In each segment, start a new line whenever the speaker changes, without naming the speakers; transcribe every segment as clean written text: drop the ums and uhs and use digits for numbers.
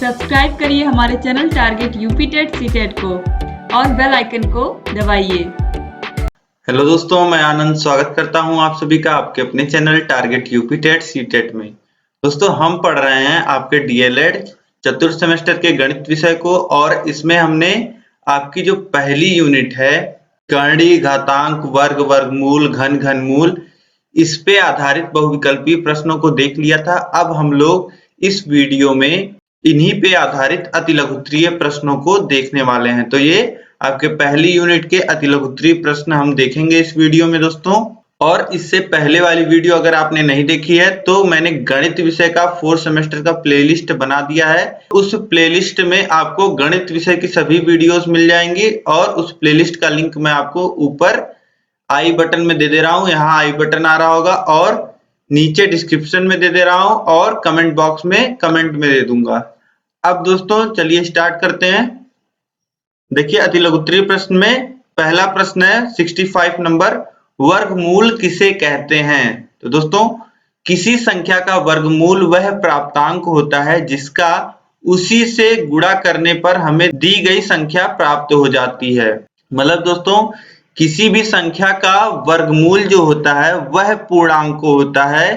Subscribe करिए हमारे channel target UP TET CTET को और बेल आइकन को दबाइए।
हेलो दोस्तों, मैं आनंद स्वागत करता हूं आप सभी का आपके अपने channel target UP TET CTET में। दोस्तों, हम पढ़ रहे हैं आपके डीएलएड चतुर्थ सेमेस्टर के गणित विषय को और इसमें हमने आपकी जो पहली यूनिट है कर्ण, घातांक, वर्ग, वर्गमूल, घन, घनमूल, इस पे आधारित बहुविकल्पीय प्रश्नों को देख लिया था। अब हम लोग इस वीडियो में इन्हीं पे आधारित अतिलघुत्तरीय प्रश्नों को देखने वाले हैं। तो ये आपके पहली यूनिट के अतिलघुत्तरीय प्रश्न हम देखेंगे इस वीडियो में दोस्तों। और इससे पहले वाली वीडियो अगर आपने नहीं देखी है तो मैंने गणित विषय का 4th सेमेस्टर का प्लेलिस्ट बना दिया है। उस प्लेलिस्ट में आपको गणित विषय की सभी वीडियोस मिल जाएंगी और उस प्लेलिस्ट का लिंक मैं आपको ऊपर आई बटन में दे दे रहा हूं। यहाँ आई बटन आ रहा होगा और नीचे डिस्क्रिप्शन में दे दे रहा हूं और कमेंट बॉक्स में कमेंट में दे दूंगा। अब दोस्तों चलिए स्टार्ट करते हैं। देखिए अतिलघुत्तरीय प्रश्न में पहला प्रश्न है 65 नंबर, वर्गमूल किसे कहते हैं। तो दोस्तों, किसी संख्या का वर्गमूल वह प्राप्तांक होता है जिसका उसी से गुणा करने पर हमें दी गई संख्या प्राप्त हो जाती है। मतलब दोस्तों, किसी भी संख्या का वर्गमूल जो होता है वह पूर्णांक होता है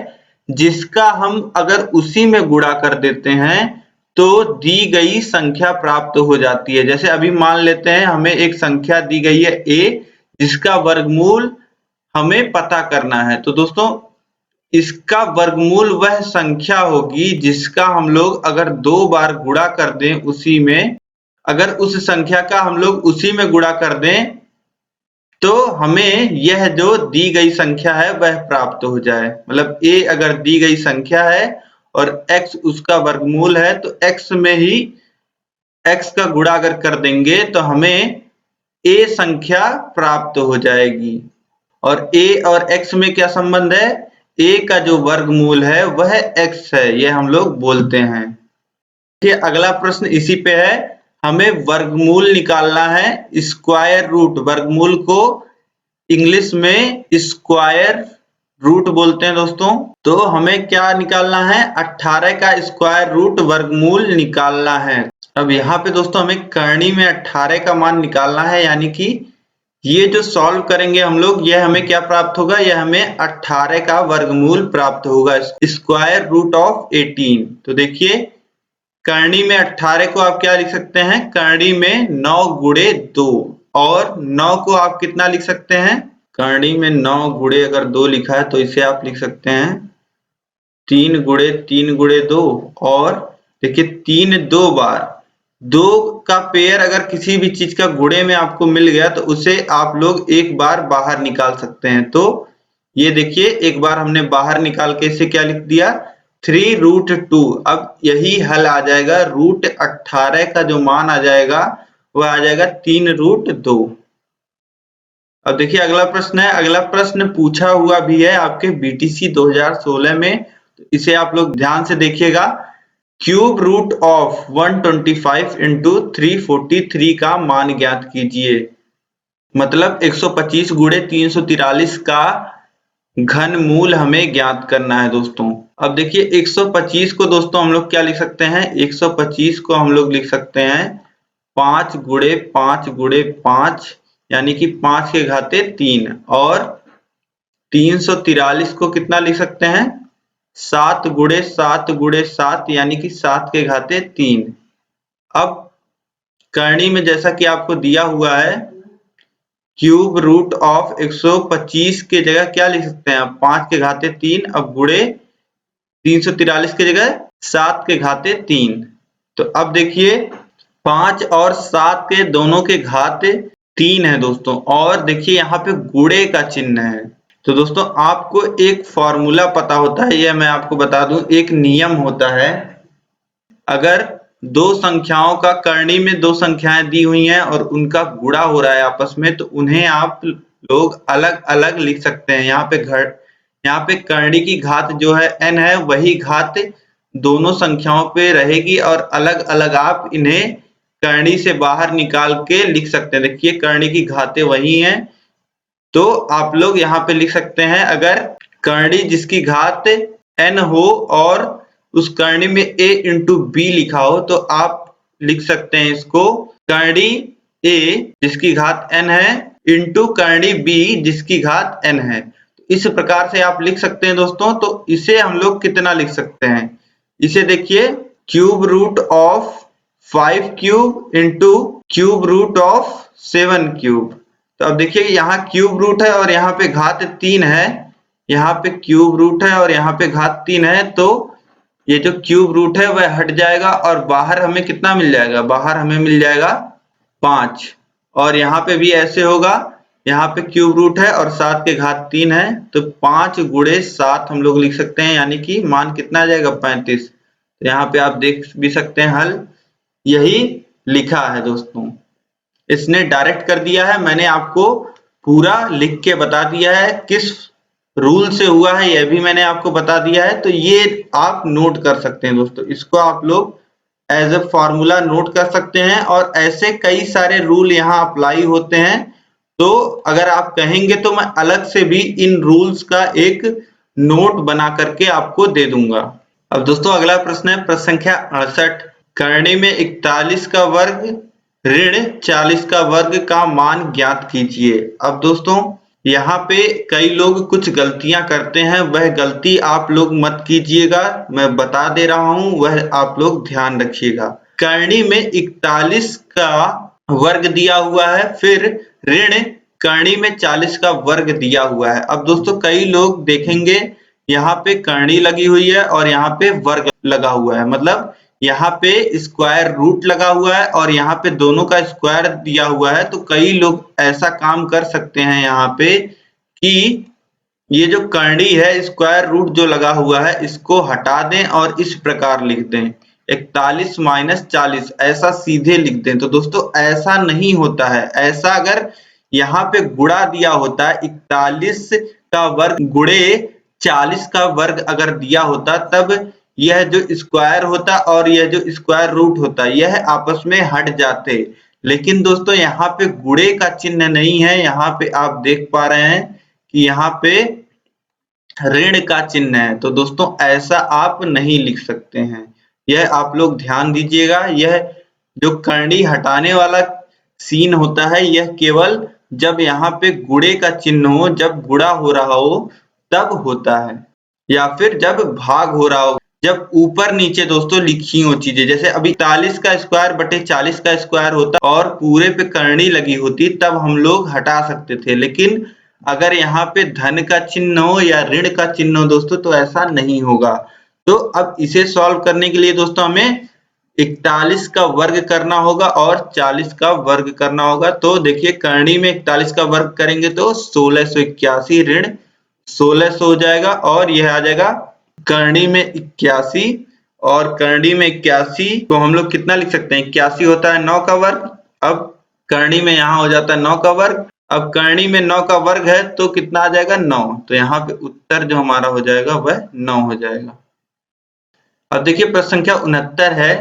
जिसका हम अगर उसी में गुणा कर देते हैं तो दी गई संख्या प्राप्त हो जाती है। जैसे अभी मान लेते हैं हमें एक संख्या दी गई है a जिसका वर्गमूल हमें पता करना है। तो दोस्तों, इसका वर्गमूल वह संख्या होगी जिसका हम लोग अगर 2 बार गुणा कर दें उसी में, अगर उस संख्या का हम लोग उसी में गुणा कर दें तो हमें यह जो दी गई संख्या है वह प्राप्त हो जाए। मतलब a अगर दी गई संख्या है और x उसका वर्गमूल है तो x में ही x का गुणा अगर कर देंगे तो हमें a संख्या प्राप्त हो जाएगी। और a और x में क्या संबंध है, a का जो वर्गमूल है वह x है, यह हम लोग बोलते हैं। ठीक, अगला प्रश्न इसी पे है। हमें वर्गमूल निकालना है, स्क्वायर रूट, वर्गमूल को इंग्लिश में स्क्वायर रूट बोलते हैं दोस्तों। तो हमें क्या निकालना है, 18 का स्क्वायर रूट वर्गमूल निकालना है। अब यहाँ पे दोस्तों हमें करनी में 18 का मान निकालना है, यानी कि ये जो सॉल्व करेंगे हम लोग, यह हमें क्या प्राप्त होगा, यह हमें 18 का वर्गमूल प्राप्त होगा, स्क्वायर रूट ऑफ 18। तो देखिए करनी में 18 को आप क्या लिख सकते हैं, करनी में 9 गुणे 2, और 9 को आप कितना लिख सकते हैं, करनी में 9 गुणे अगर 2 लिखा है तो इसे आप लिख सकते हैं 3 गुणे 3 गुणे 2। और देखिए 3 2 बार, 2 का पेयर अगर किसी भी चीज का गुणे में आपको मिल गया तो उसे आप लोग एक बार बाहर निकाल सकते हैं। तो ये देखिए एक बार हमने बाहर निकाल के इसे क्या लिख दिया, 3 रूट 2। अब यही हल आ जाएगा, रूट 18 का जो मान आ जाएगा वह आ जाएगा 3 रूट 2। अब देखिए अगला प्रश्न है। अगला प्रश्न पूछा हुआ भी है आपके बीटीसी 2016 में, तो इसे आप लोग ध्यान से देखिएगा। क्यूब रूट ऑफ 125 इंटू 343 का मान ज्ञात कीजिए। मतलब 125 गुणे 343 का घन मूल हमें ज्ञात करना है दोस्तों। अब देखिए 125 को दोस्तों हम लोग क्या लिख सकते हैं, 125 को हम लोग लिख सकते हैं 5 गुणे 5 गुणे 5, यानी कि 5 के घाते 3। और 343 को कितना लिख सकते हैं, 7 गुणे 7 गुणे 7, यानी कि 7 के घाते 3। अब करनी में जैसा कि आपको दिया हुआ है, क्यूब रूट ऑफ 125 के जगह क्या लिख सकते हैं, 5 के घाते 3, अब गुणे 343 के जगह 7 के घाते 3। तो अब देखिए 5 और 7 के दोनों के घात 3 है दोस्तों, और देखिए यहाँ पे गुणे का चिन्ह है। तो दोस्तों आपको एक फॉर्मूला पता होता है, यह मैं आपको बता दूं, एक नियम होता है। अगर 2 संख्याओं का करनी में 2 संख्याएं दी हुई हैं और उनका गुणा हो रहा है आपस में, तो उन्हें आप लोग अलग अलग लिख सकते हैं। यहाँ पे करनी की घात जो है n है, वही घात दोनों संख्याओं पे रहेगी और अलग अलग आप इन्हें करनी से बाहर निकाल के लिख सकते हैं। देखिए करनी की घातें वही हैं, तो आप लोग यहाँ पे लिख सकते हैं, अगर करनी जिसकी घात n हो और उस करनी में a इंटू बी लिखा हो तो आप लिख सकते हैं इसको करनी a जिसकी घात n है इंटू करनी b जिसकी घात n है। इस प्रकार से आप लिख सकते हैं दोस्तों। तो इसे हम लोग कितना लिख सकते हैं, इसे देखिए cube root of 5 cube into cube root of 7 cube. तो अब देखिए यहाँ क्यूब रूट है और यहाँ पे घात 3 है, यहाँ पे क्यूब रूट है और यहाँ पे घात 3 है, तो ये जो क्यूब रूट है वह हट जाएगा और बाहर हमें कितना मिल जाएगा, बाहर हमें मिल जाएगा 5। और यहाँ पे भी ऐसे होगा, यहाँ पे क्यूब रूट है और 7 के घात 3 है, तो 5 गुणे 7 हम लोग लिख सकते हैं, यानी कि मान कितना आ जाएगा 35। तो यहाँ पे आप देख भी सकते हैं हल यही लिखा है दोस्तों। इसने डायरेक्ट कर दिया है, मैंने आपको पूरा लिख के बता दिया है, किस रूल से हुआ है यह भी मैंने आपको बता दिया है। तो ये आप नोट कर सकते हैं दोस्तों, इसको आप लोग एज ए फॉर्मूला नोट कर सकते हैं और ऐसे कई सारे रूल यहाँ अप्लाई होते हैं। तो अगर आप कहेंगे तो मैं अलग से भी इन रूल्स का एक नोट बना करके आपको दे दूंगा। अब दोस्तों अगला प्रश्न है प्रश्न संख्या 68, करनी में 41 का वर्ग ऋण 40 का वर्ग का मान ज्ञात कीजिए। अब दोस्तों यहाँ पे कई लोग कुछ गलतियां करते हैं, वह गलती आप लोग मत कीजिएगा, मैं बता दे रहा हूं, वह आप लोग ध्यान रखिएगा। करनी में 41 का वर्ग दिया हुआ है, फिर ऋण करनी में 40 का वर्ग दिया हुआ है। अब दोस्तों कई लोग देखेंगे यहाँ पे करनी लगी हुई है और यहाँ पे वर्ग लगा हुआ है, मतलब यहाँ पे स्क्वायर रूट लगा हुआ है और यहाँ पे दोनों का स्क्वायर दिया हुआ है। तो कई लोग ऐसा काम कर सकते हैं यहाँ पे कि ये जो करनी है स्क्वायर रूट जो लगा हुआ है इसको हटा दें और इस प्रकार लिख दें 41 माइनस 40, ऐसा सीधे लिख दें। तो दोस्तों ऐसा नहीं होता है, ऐसा अगर यहाँ पे गुणा दिया होता है 41 का वर्ग गुणे 40 का वर्ग अगर दिया होता, तब यह जो स्क्वायर होता और यह जो स्क्वायर रूट होता यह आपस में हट जाते। लेकिन दोस्तों यहाँ पे गुणे का चिन्ह नहीं है, यहाँ पे आप देख पा रहे हैं कि यहाँ पे ऋण का चिन्ह है। तो दोस्तों ऐसा आप नहीं लिख सकते हैं, यह आप लोग ध्यान दीजिएगा। यह जो करनी हटाने वाला सीन होता है यह केवल जब यहाँ पे गुणे का चिन्ह हो, जब गुणा हो रहा हो तब होता है, या फिर जब भाग हो रहा हो, जब ऊपर नीचे दोस्तों लिखी हो चीजें, जैसे अभी 41 का स्क्वायर बटे 40 का स्क्वायर होता और पूरे पे करनी लगी होती तब हम लोग हटा सकते थे। लेकिन अगर यहाँ पे धन का चिन्ह हो या ऋण का चिन्ह हो दोस्तों तो ऐसा नहीं होगा। तो अब इसे सॉल्व करने के लिए दोस्तों हमें 41 का वर्ग करना होगा और 40 का वर्ग करना होगा। तो देखिए करनी में 41 का वर्ग करेंगे तो 1681 ऋण 1600 हो जाएगा और यह आ जाएगा करनी में 81 और करनी में 81 तो हम लोग कितना लिख सकते हैं, 81 होता है 9 का वर्ग। अब करनी में यहाँ हो जाता है 9 का वर्ग, अब करनी में 9 का वर्ग है तो कितना आ जाएगा 9, तो यहाँ पे उत्तर जो हमारा हो जाएगा वह 9 हो जाएगा। अब देखिए प्रश्न संख्या 69 है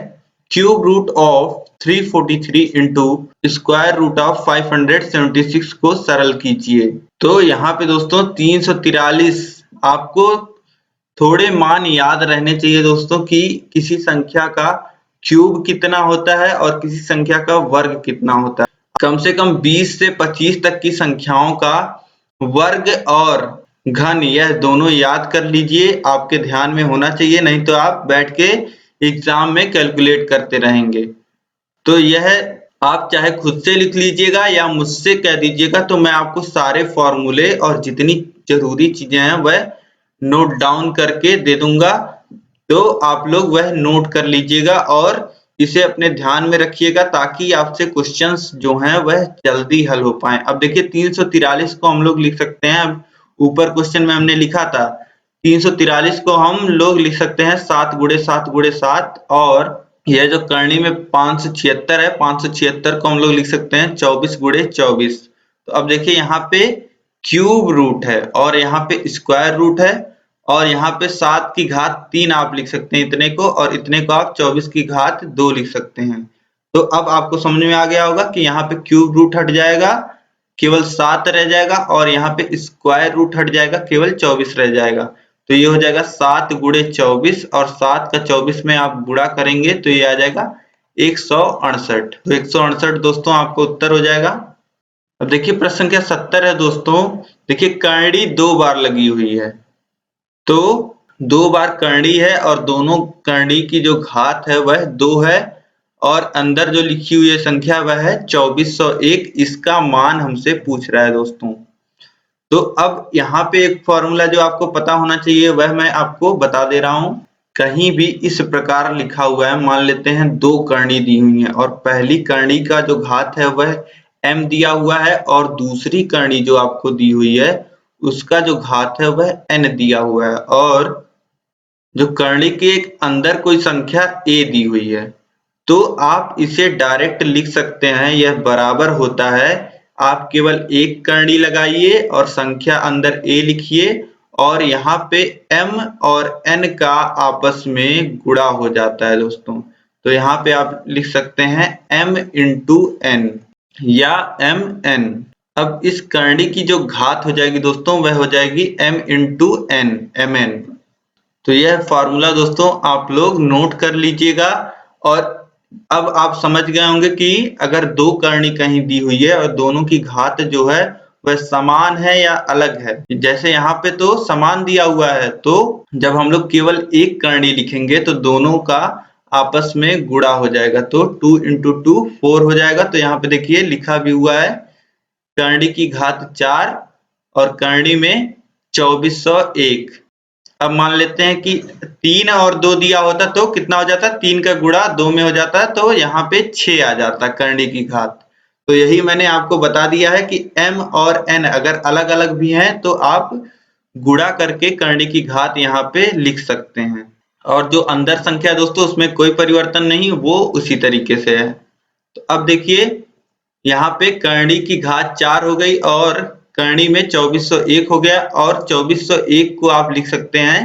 cube root of 343 into square root of 576 को सरल कीजिए। तो यहाँ पे दोस्तों 343, आपको थोड़े मान याद रहने चाहिए दोस्तों कि किसी संख्या का क्यूब कितना होता है और किसी संख्या का वर्ग कितना होता है। कम से कम 20 से 25 तक की संख्याओं का वर्ग और घन यह दोनों याद कर लीजिए, आपके ध्यान में होना चाहिए, नहीं तो आप बैठ के एग्जाम में कैलकुलेट करते रहेंगे। तो यह आप चाहे खुद से लिख लीजिएगा या मुझसे कह दीजिएगा, तो मैं आपको सारे फॉर्मूले और जितनी जरूरी चीजें हैं वह नोट डाउन करके दे दूंगा। तो आप लोग वह नोट कर लीजिएगा और इसे अपने ध्यान में रखिएगा ताकि आपसे क्वेश्चंस जो हैं वह जल्दी हल हो पाए। अब देखिए 343 को हम लोग लिख सकते हैं, अब ऊपर क्वेश्चन में हमने लिखा था 343 को हम लोग लिख सकते हैं 7 गुणे 7 गुणे 7, और यह जो करनी में 576 है 576 को हम लोग लिख सकते हैं 24 गुणे 24। तो अब देखिए यहाँ पे क्यूब रूट है और यहाँ पे स्क्वायर रूट है और यहाँ पे 7 की घात 3 आप लिख सकते हैं इतने को, और इतने को आप 24 की घात 2 लिख सकते हैं। तो अब आपको समझ में आ गया होगा कि यहाँ पे क्यूब रूट हट जाएगा, केवल 7 रह जाएगा, और यहाँ पे स्क्वायर रूट हट जाएगा, केवल 24 रह जाएगा। तो ये हो जाएगा 7 गुणे 24 और 7 का 24 में आप गुणा करेंगे तो ये आ जाएगा 168। तो 168 दोस्तों आपको उत्तर हो जाएगा। अब देखिए प्रश्न संख्या 70 है दोस्तों। देखिए करणी 2 बार लगी हुई है, तो 2 बार करणी है और दोनों करणी की जो घात है वह 2 है और अंदर जो लिखी हुई है संख्या वह है 2401। इसका मान हमसे पूछ रहा है दोस्तों। तो अब यहाँ पे एक फॉर्मूला जो आपको पता होना चाहिए वह मैं आपको बता दे रहा हूँ। कहीं भी इस प्रकार लिखा हुआ है, मान लेते हैं 2 करणी दी हुई है और पहली करणी का जो घात है वह m दिया हुआ है और दूसरी करणी जो आपको दी हुई है उसका जो घात है वह n दिया हुआ है और जो करणी के अंदर कोई संख्या a दी हुई है, तो आप इसे डायरेक्ट लिख सकते हैं। यह बराबर होता है, आप केवल एक करणी लगाइए और संख्या अंदर a लिखिए और यहाँ पे m और n का आपस में गुणा हो जाता है दोस्तों। तो यहाँ पे आप लिख सकते हैं m इंटू n या mn। अब इस करणी की जो घात हो जाएगी दोस्तों वह हो जाएगी m इंटू n mn। तो यह फॉर्मूला दोस्तों आप लोग नोट कर लीजिएगा। और अब आप समझ गए होंगे कि अगर 2 करणी कहीं दी हुई है और दोनों की घात जो है वह समान है या अलग है। जैसे यहाँ पे तो समान दिया हुआ है, तो जब हम लोग केवल एक करणी लिखेंगे तो दोनों का आपस में गुणा हो जाएगा, तो 2 इंटू 2 4 हो जाएगा। तो यहाँ पे देखिए लिखा भी हुआ है करणी की घात 4 और करणी में 2401। अब मान लेते हैं कि 3 और 2 दिया होता तो कितना हो जाता, 3 का गुणा 2 में हो जाता, तो यहाँ पे 6 आ जाता करणी की घात। तो यही मैंने आपको बता दिया है कि m और n अगर अलग अलग भी हैं तो आप गुणा करके करणी की घात यहाँ पे लिख सकते हैं और जो अंदर संख्या दोस्तों उसमें कोई परिवर्तन नहीं, वो उसी तरीके से है। तो अब देखिए यहाँ पे करणी की घात 4 हो गई और करणी में 2401 हो गया और 2401 को आप लिख सकते हैं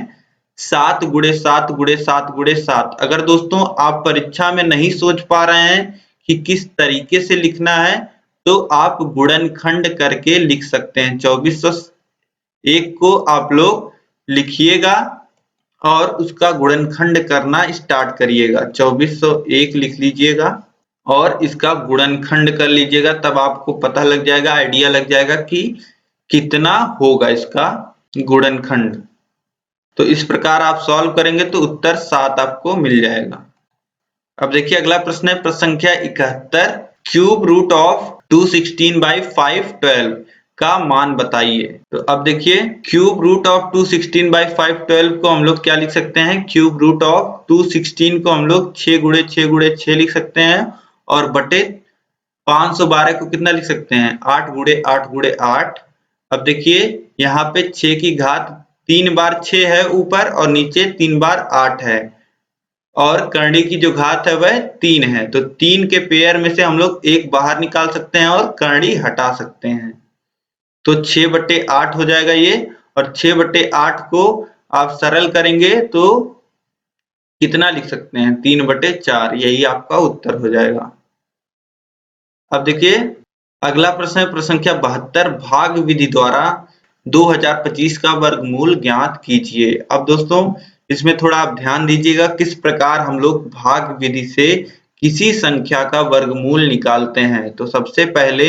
7 गुणे 7 गुणे 7 गुणे 7। अगर दोस्तों आप परीक्षा में नहीं सोच पा रहे हैं कि किस तरीके से लिखना है तो आप गुणनखंड करके लिख सकते हैं। 2401 को आप लोग लिखिएगा और उसका गुणनखंड करना स्टार्ट करिएगा। 2401 लिख लीजिएगा और इसका गुणनखंड कर लीजिएगा, तब आपको पता लग जाएगा, आइडिया लग जाएगा कि कितना होगा इसका गुणनखंड। तो इस प्रकार आप सॉल्व करेंगे तो उत्तर 7 आपको मिल जाएगा। अब देखिए अगला प्रश्न है प्रश्न संख्या 71। क्यूब रूट ऑफ 216/512 का मान बताइए। तो अब देखिए क्यूब रूट ऑफ 216/512 को हम लोग क्या लिख सकते हैं, क्यूब रूट ऑफ 216 को हम लोग 6 गुणे 6 गुणे 6 लिख सकते हैं और बटे 512 को कितना लिख सकते हैं, 8 गुणे 8 गुणे 8। अब देखिए यहाँ पे 6 की घात 3 बार 6 है ऊपर और नीचे 3 बार 8 है और करणी की जो घात है वह 3 है। तो 3 के पेयर में से हम लोग एक बाहर निकाल सकते हैं और करणी हटा सकते हैं। तो 6/8 हो जाएगा ये और 6/8 को आप सरल करेंगे तो कितना लिख सकते हैं, 3/4। यही आपका उत्तर हो जाएगा। अब देखिए अगला प्रश्न है प्रश्न संख्या 72। भाग विधि द्वारा 2025 का वर्गमूल ज्ञात कीजिए। अब दोस्तों इसमें थोड़ा आप ध्यान दीजिएगा किस प्रकार हम लोग भाग विधि से किसी संख्या का वर्गमूल निकालते हैं। तो सबसे पहले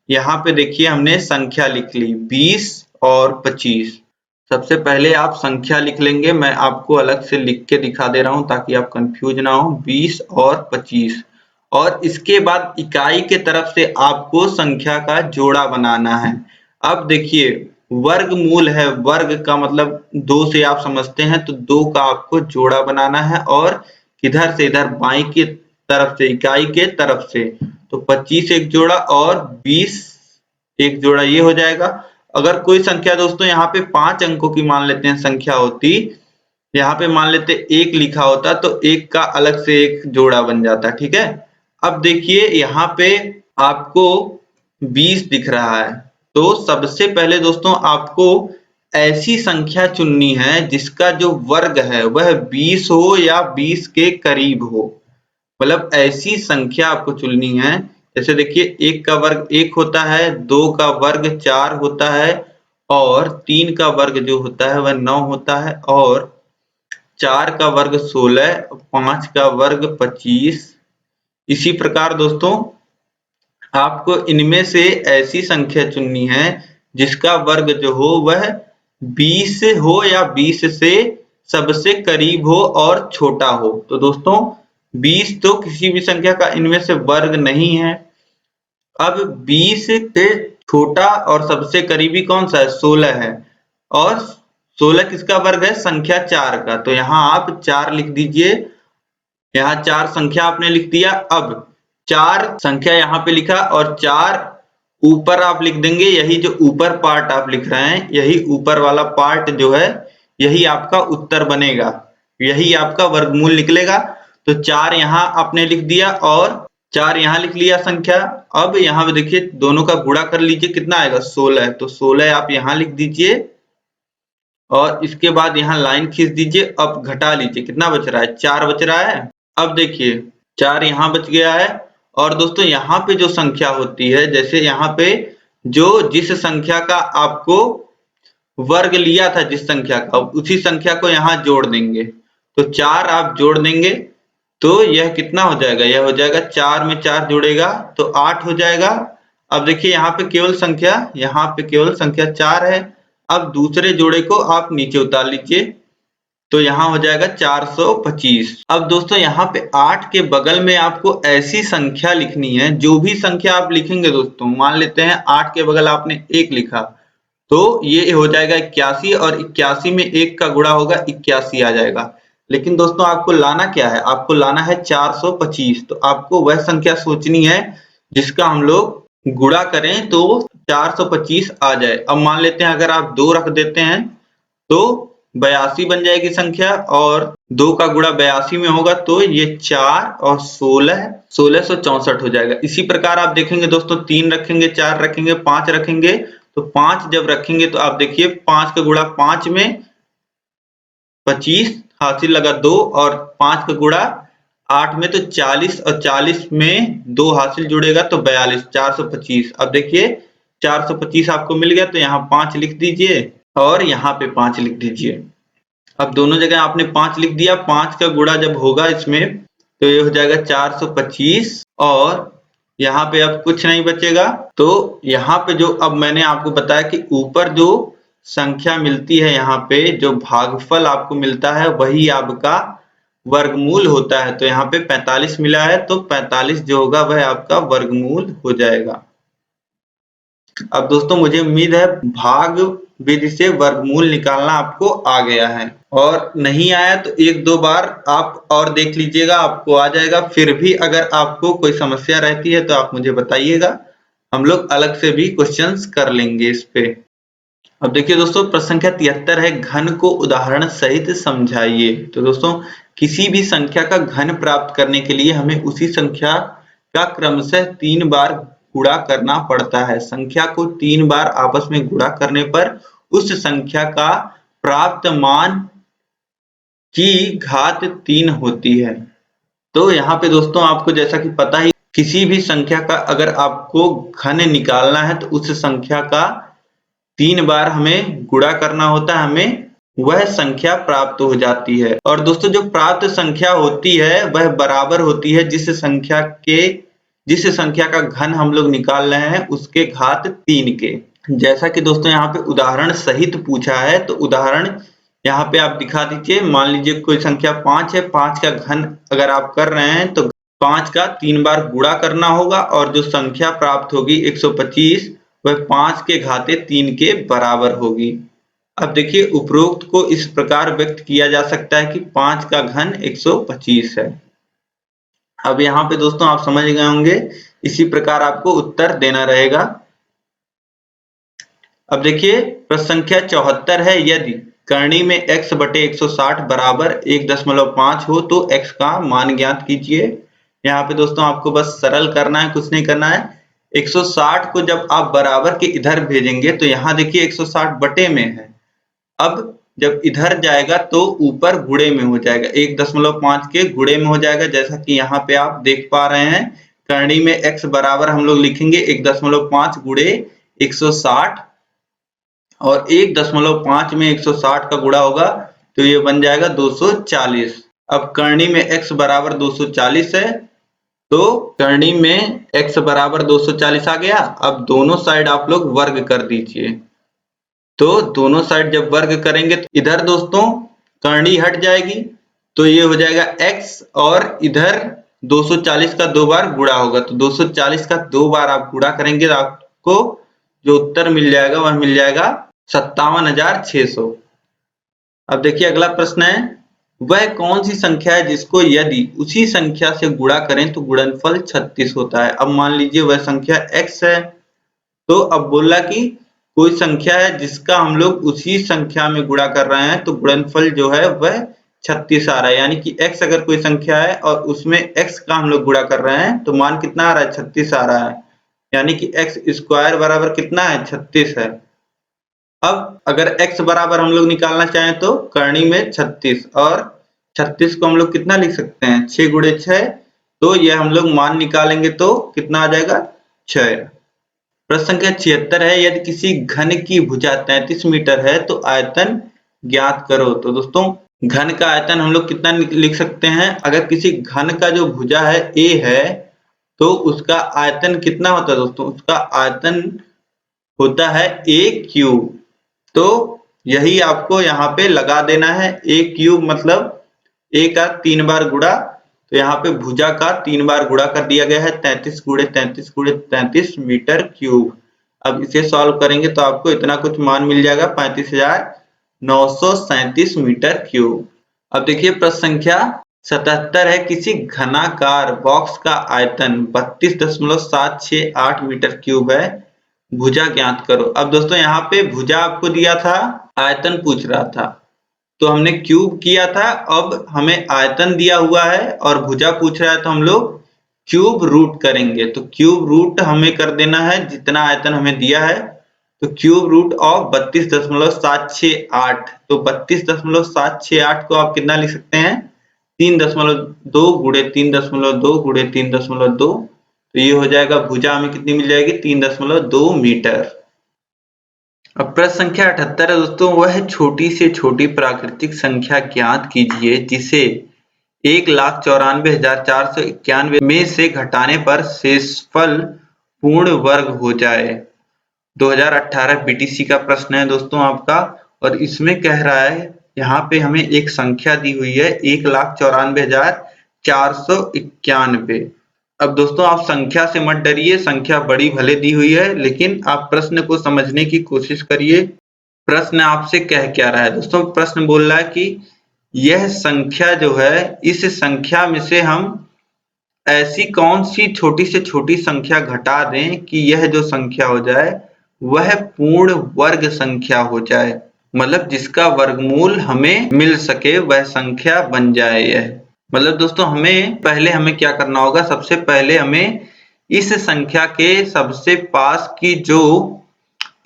यहाँ पे देखिए हमने संख्या लिख ली 20 और 25। सबसे पहले आप संख्या लिख लेंगे, मैं आपको अलग से लिख के दिखा दे रहा हूँ ताकि आप कंफ्यूज ना हो, 20 और 25। और इसके बाद इकाई के तरफ से आपको संख्या का जोड़ा बनाना है। अब देखिए वर्गमूल है, वर्ग का मतलब 2 से आप समझते हैं, तो 2 का आपको जोड़ा बनाना है और किधर से इधर बाई की तरफ से इकाई के तरफ से, तो 25 एक जोड़ा और 20 एक जोड़ा, ये हो जाएगा। अगर कोई संख्या दोस्तों यहाँ पे 5 अंकों की मान लेते हैं संख्या होती, यहाँ पे मान लेते 1 लिखा होता तो 1 का अलग से एक जोड़ा बन जाता, ठीक है। अब देखिए यहाँ पे आपको 20 दिख रहा है, तो सबसे पहले दोस्तों आपको ऐसी संख्या चुननी है जिसका जो वर्ग है वह 20 हो या 20 के करीब हो। मतलब ऐसी संख्या आपको चुननी है, जैसे देखिए 1 का वर्ग 1 होता है, 2 का वर्ग 4 होता है और 3 का वर्ग जो होता है वह 9 होता है और 4 का वर्ग 16, 5 का वर्ग 25। इसी प्रकार दोस्तों आपको इनमें से ऐसी संख्या चुननी है जिसका वर्ग जो हो वह 20 हो या 20 से सबसे करीब हो और छोटा हो। तो दोस्तों 20 तो किसी भी संख्या का इनमें से वर्ग नहीं है। अब 20 से छोटा और सबसे करीबी कौन सा है? 16 है और 16 किसका वर्ग है? संख्या 4 का। तो यहाँ आप 4 लिख दीजिए। यहाँ 4 संख्या आपने लिख दिया। अब 4 संख्या यहाँ पे लिखा और 4 ऊपर आप लिख देंगे। यही जो ऊपर पार्ट आप लिख रहे हैं, यही ऊपर वाला पार्ट जो है यही आपका उत्तर बनेगा, यही आपका वर्गमूल निकलेगा। तो 4 यहाँ आपने लिख दिया और 4 यहाँ लिख लिया संख्या। अब यहाँ पे देखिए दोनों का गुणा कर लीजिए, कितना आएगा? 16। तो 16 आप यहाँ लिख दीजिए और इसके बाद यहाँ लाइन खींच दीजिए। अब घटा लीजिए, कितना बच रहा है? 4 बच रहा है। अब देखिए 4 यहाँ बच गया है। और दोस्तों यहाँ पे जो संख्या होती है, जैसे यहाँ पे जिस संख्या का आपको वर्ग लिया था, जिस संख्या का, उसी संख्या को यहाँ जोड़ देंगे। तो 4 आप जोड़ देंगे तो यह कितना हो जाएगा? यह हो जाएगा 4 में 4 जुड़ेगा तो 8 हो जाएगा। अब देखिए यहाँ पे केवल संख्या 4 है। अब दूसरे जोड़े को आप नीचे उतार लीजिए तो यहाँ हो जाएगा 425। अब दोस्तों यहाँ पे 8 के बगल में आपको ऐसी संख्या लिखनी है, जो भी संख्या आप लिखेंगे दोस्तों, मान लेते हैं 8 के बगल आपने 1 लिखा तो ये हो जाएगा 81 और 81 में 1 का गुणा होगा 81 आ जाएगा। लेकिन दोस्तों आपको लाना क्या है? आपको लाना है 425। तो आपको वह संख्या सोचनी है जिसका हम लोग गुणा करें तो 425 आ जाए। अब मान लेते हैं अगर आप 2 रख देते हैं तो 82 बन जाएगी संख्या और 2 का गुणा 82 में होगा तो ये 4 और 1664 हो जाएगा। इसी प्रकार आप देखेंगे दोस्तों 3 रखेंगे, 4 रखेंगे, 5 रखेंगे तो 5 जब रखेंगे तो आप देखिए 5 का गुणा 5 में 25 हासिल लगा 2 और 5 का गुणा 8 में तो 40 और 40 में 2 हासिल जुड़ेगा तो 42, 425। अब देखिए 425 आपको मिल गया तो यहाँ 5 लिख दीजिए और यहाँ पे 5 लिख दीजिए। अब दोनों जगह आपने 5 लिख दिया। 5 का गुणा जब होगा इसमें तो ये हो जाएगा 425 और यहाँ पे अब कुछ नहीं बचेगा। तो यहाँ पे जो अब मैंने आपको बताया कि ऊपर जो संख्या मिलती है, यहाँ पे जो भागफल आपको मिलता है वही आपका वर्गमूल होता है। तो यहाँ पे 45 मिला है तो 45 जो होगा वह आपका वर्गमूल हो जाएगा। अब दोस्तों मुझे उम्मीद है भाग विधि से वर्गमूल निकालना आपको आ गया है, और नहीं आया तो 1-2 बार आप और देख लीजिएगा, आपको आ जाएगा। फिर भी अगर आपको कोई समस्या रहती है तो आप मुझे बताइएगा, हम लोग अलग से भी क्वेश्चंस कर लेंगे इस पे। अब देखिए दोस्तों प्रश्न संख्या 73 है, घन को उदाहरण सहित समझाइए। तो दोस्तों किसी भी संख्या का घन प्राप्त करने के लिए हमें उसी संख्या का क्रमशः 3 बार गुणा करना पड़ता है। संख्या को 3 बार आपस में गुणा करने पर उस संख्या का प्राप्त मान की घात 3 होती है। तो यहाँ पे दोस्तों आपको जैसा कि पता ही, किसी भी संख्या का अगर आपको घन निकालना है तो उस संख्या का 3 बार हमें गुणा करना होता है, हमें वह संख्या प्राप्त हो जाती है। और दोस्तों जो प्राप्त संख्या होती है वह बराबर होती है जिस संख्या का घन हम लोग निकाल रहे हैं उसके घात 3 के। जैसा कि दोस्तों यहाँ पे उदाहरण सहित पूछा है तो उदाहरण यहाँ पे आप दिखा दीजिए। मान लीजिए कोई संख्या 5 है, 5 का घन अगर आप कर रहे हैं तो 5 का 3 बार गुणा करना होगा और जो संख्या प्राप्त होगी 125 वह 5 के घाते 3 के बराबर होगी। अब देखिए उपरोक्त को इस प्रकार व्यक्त किया जा सकता है कि 5 का घन 125 है। अब यहाँ पे दोस्तों आप समझ गए होंगे, इसी प्रकार आपको उत्तर देना रहेगा। अब देखिए प्रश्न संख्या 74 है, यदि करनी में x बटे 160 बराबर 1.5 हो तो x का मान ज्ञात कीजिए। यहाँ पे दोस्तों आपको बस सरल करना है, कुछ नहीं करना है। 160 को जब आप बराबर के इधर भेजेंगे तो यहाँ देखिए 160 बटे में है। अब जब इधर जाएगा तो ऊपर गुणे में हो जाएगा, 1.5 के गुणे में हो जाएगा। जैसा कि यहाँ पे आप देख पा रहे हैं, करनी में x बराबर हम लोग लिखेंगे 1.5 गुणे 160 और 1.5 में 160 का गुणा होगा तो ये बन जाएगा 240। अब करनी में x बराबर 240 है, तो करनी में x बराबर 240 आ गया। अब दोनों साइड आप लोग वर्ग कर दीजिए। तो दोनों साइड जब वर्ग करेंगे तो इधर दोस्तों करनी हट जाएगी, तो ये हो जाएगा x, और इधर 240 का 2 बार गुणा होगा, तो 240 का 2 बार आप गुणा करेंगे तो आपको जो उत्तर मिल जाएगा वह मिल जाएगा 57,600। अब देखिए अगला प्रश्न है, वह कौन सी संख्या है जिसको यदि उसी संख्या से गुणा करें तो गुणनफल 36 होता है। अब मान लीजिए वह संख्या x है, तो अब बोला कि कोई संख्या है जिसका हम लोग उसी संख्या में गुणा कर रहे हैं तो गुणनफल जो है वह 36 आ रहा है। यानी कि x अगर कोई संख्या है और उसमें x का हम लोग गुणा कर रहे हैं तो मान कितना आ रहा है, 36 आ रहा है। यानी कि x स्क्वायर बराबर कितना है, 36 है। अब अगर x बराबर हम लोग निकालना चाहें तो करनी में 36, और 36 को हम लोग कितना लिख सकते हैं, 6 गुणे 6, तो ये हम लोग मान निकालेंगे तो कितना आ जाएगा, 6। प्रश्न संख्या 76 है, यदि किसी घन की भुजा 33 मीटर है तो आयतन ज्ञात करो। तो दोस्तों घन का आयतन हम लोग कितना लिख सकते हैं, अगर किसी घन का जो भुजा है a है तो उसका आयतन कितना होता है दोस्तों, उसका आयतन होता है a क्यूब। तो यही आपको यहाँ पे लगा देना है, a क्यूब मतलब a का 3 बार गुणा, तो यहाँ पे भुजा का 3 बार गुणा कर दिया गया है, 33 गुणे 33 गुणे 33 मीटर क्यूब। अब इसे सॉल्व करेंगे तो आपको इतना कुछ मान मिल जाएगा, 35,937 मीटर क्यूब। अब देखिए प्रश्न संख्या 77 है, किसी घनाकार बॉक्स का आयतन 32.768 मीटर क्यूब है, भुजा ज्ञात करो। अब दोस्तों यहाँ पे भुजा आपको दिया था, आयतन पूछ रहा था, तो हमने क्यूब किया था। अब हमें आयतन दिया हुआ है और भुजा पूछ रहा है तो हम लोग क्यूब रूट करेंगे। तो क्यूब रूट हमें कर देना है जितना आयतन हमें दिया है, तो क्यूब रूट ऑफ 32.768, तो 32.768 को आप कितना लिख सकते हैं, 3.2 गुणे 3.2 गुणे 3.2, तो ये हो जाएगा भुजा हमें कितनी मिल जाएगी, 3.2 मीटर। अब प्रश्न संख्या 78 है दोस्तों, वह छोटी से छोटी प्राकृतिक संख्या ज्ञात कीजिए जिसे 1,94,491 में से घटाने पर शेषफल पूर्ण वर्ग हो जाए। 2018 बीटीसी का प्रश्न है दोस्तों आपका, और इसमें कह रहा है यहाँ पे हमें एक संख्या दी हुई है 1,94,491। अब दोस्तों आप संख्या से मत डरिए, संख्या बड़ी भले दी हुई है, लेकिन आप प्रश्न को समझने की कोशिश करिए। प्रश्न आपसे कह क्या रहा है दोस्तों, प्रश्न बोल रहा है कि यह संख्या जो है, इस संख्या में से हम ऐसी कौन सी छोटी से छोटी संख्या घटा दें कि यह जो संख्या हो जाए वह पूर्ण वर्ग संख्या हो जाए, मतलब जिसका वर्गमूल हमें मिल सके वह संख्या बन जाए। यह मतलब दोस्तों हमें क्या करना होगा, सबसे पहले हमें इस संख्या के सबसे पास की जो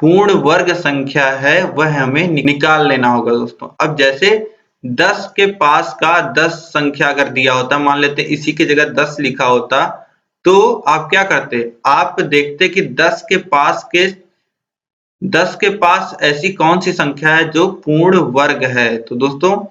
पूर्ण वर्ग संख्या है वह हमें निकाल लेना होगा दोस्तों। अब जैसे 10 के पास का 10 संख्या अगर दिया होता, मान लेते इसी की जगह 10 लिखा होता, तो आप क्या करते, आप देखते कि 10 के पास ऐसी कौन सी संख्या है जो पूर्ण वर्ग है। तो दोस्तों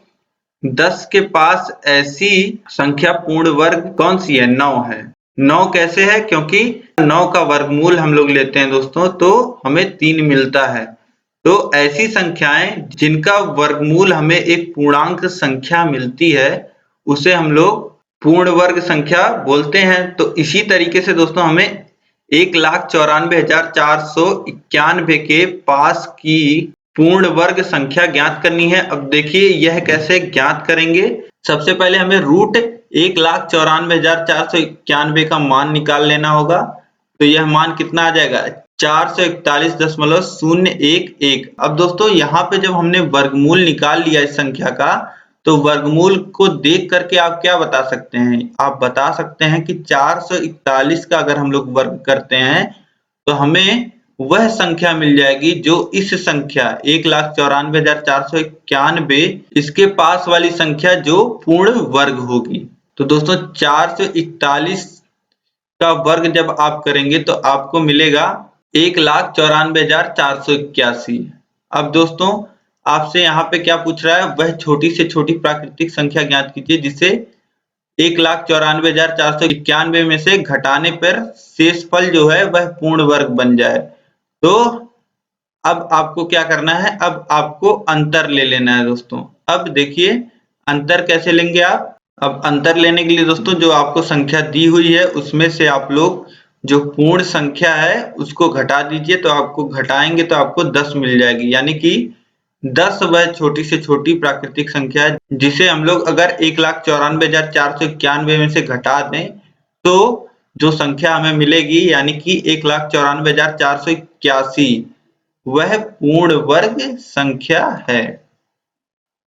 10 के पास ऐसी संख्या पूर्ण वर्ग कौन सी है, 9 है। 9 कैसे है, क्योंकि 9 का वर्गमूल हम लोग लेते हैं दोस्तों तो हमें 3 मिलता है। तो ऐसी संख्याएं जिनका वर्गमूल हमें एक पूर्णांक संख्या मिलती है उसे हम लोग पूर्ण वर्ग संख्या बोलते हैं। तो इसी तरीके से दोस्तों हमें 1,94,491 के पास की पूर्ण वर्ग संख्या ज्ञात करनी है। अब देखिए यह कैसे ज्ञात करेंगे, सबसे पहले हमें रूट 1,94,491 का मान निकाल लेना होगा। तो यह मान कितना आ जाएगा, 441.011। अब दोस्तों यहाँ पे जब हमने वर्गमूल निकाल लिया इस संख्या का, तो वर्गमूल को देख करके आप क्या बता सकते हैं, आप बता सकते हैं कि 441 का अगर हम लोग वर्ग करते हैं तो हमें वह संख्या मिल जाएगी जो इस संख्या 1,94,491 इसके पास वाली संख्या जो पूर्ण वर्ग होगी। तो दोस्तों 441 का वर्ग जब आप करेंगे तो आपको मिलेगा 1,94,481। अब दोस्तों आपसे यहाँ पे क्या पूछ रहा है, वह छोटी से छोटी प्राकृतिक संख्या ज्ञात कीजिए जिसे 1,94,491 में से घटाने पर शेषफल जो है वह पूर्ण वर्ग बन जाए। तो अब आपको क्या करना है, अब आपको अंतर ले लेना है दोस्तों। अब देखिए अंतर कैसे लेंगे आप। अब अंतर लेने के लिए दोस्तों जो आपको संख्या दी हुई है उसमें से आप लोग जो पूर्ण संख्या है उसको घटा दीजिए, तो आपको घटाएंगे तो आपको 10 मिल जाएगी, यानी कि 10 वह छोटी से छोटी प्राकृतिक संख्या है जिसे हम लोग अगर 1,94,491 में से घटा दें तो जो संख्या हमें मिलेगी यानी कि 1,94,481 वह पूर्ण वर्ग संख्या है।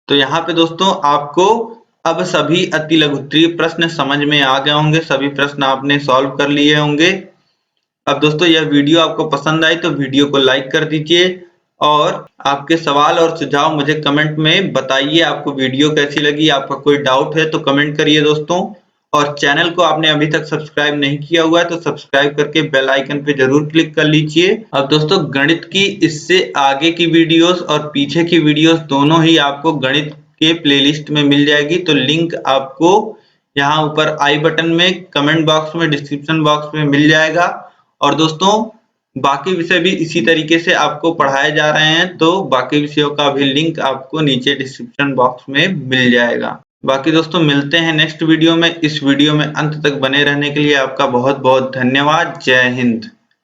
तो यहाँ पे दोस्तों आपको अब सभी अति लघुत्तरीय प्रश्न समझ में आ गए होंगे, सभी प्रश्न आपने सॉल्व कर लिए होंगे। अब दोस्तों यह वीडियो आपको पसंद आई तो वीडियो को लाइक कर दीजिए और आपके सवाल और सुझाव मुझे कमेंट में बताइए, आपको वीडियो कैसी लगी। आपका कोई डाउट है तो कमेंट करिए दोस्तों, और चैनल को आपने अभी तक सब्सक्राइब नहीं किया हुआ है तो सब्सक्राइब करके बेल आइकन पे जरूर क्लिक कर लीजिए। अब दोस्तों गणित की इससे आगे की वीडियोस और पीछे की वीडियोस दोनों ही आपको गणित के प्लेलिस्ट में मिल जाएगी, तो लिंक आपको यहाँ ऊपर आई बटन में, कमेंट बॉक्स में, डिस्क्रिप्शन बॉक्स में मिल जाएगा। और दोस्तों बाकी विषय भी इसी तरीके से आपको पढ़ाए जा रहे हैं, तो बाकी विषयों का भी लिंक आपको नीचे डिस्क्रिप्शन बॉक्स में मिल जाएगा। बाकी दोस्तों मिलते हैं नेक्स्ट वीडियो में। इस वीडियो में अंत तक बने रहने के लिए आपका बहुत बहुत धन्यवाद। जय हिंद।